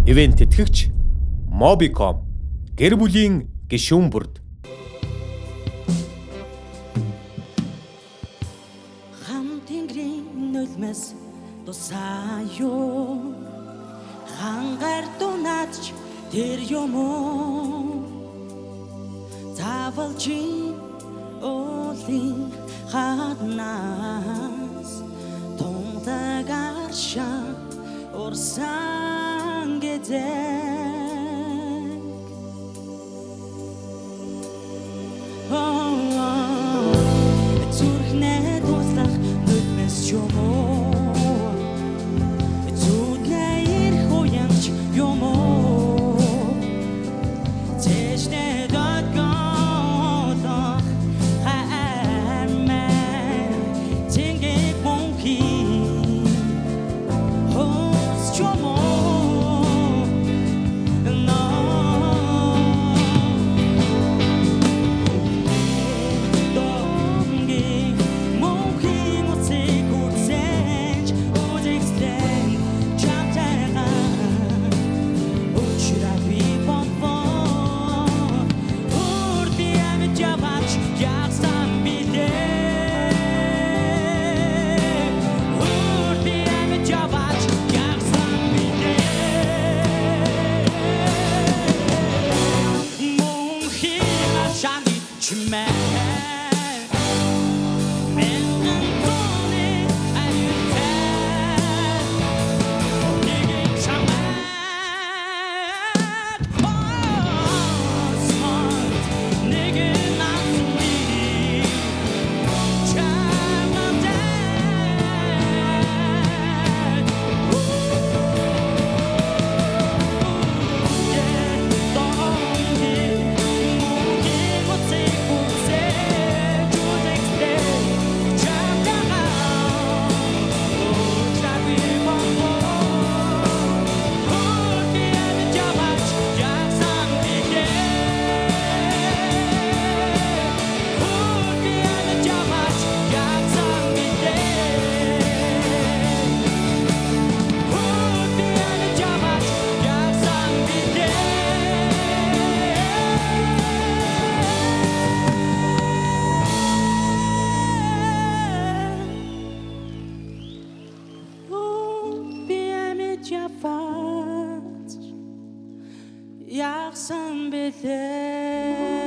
Ивент тэтгэгч Mobicom, гэр бүлийн гишүүн бүрд. Хамтингрийн нулимс тусаяо хангаар дунаач тэр юм уу тавалжин олин хаднаас тунтагаша орсан гэдэг зүрхнээ туслах нүдмэс юм уу зүуднээ ирэх уянч юм уу тэжнээ додгоолох хаймэн тингэк мунки хос юм уу Яасан бэлээ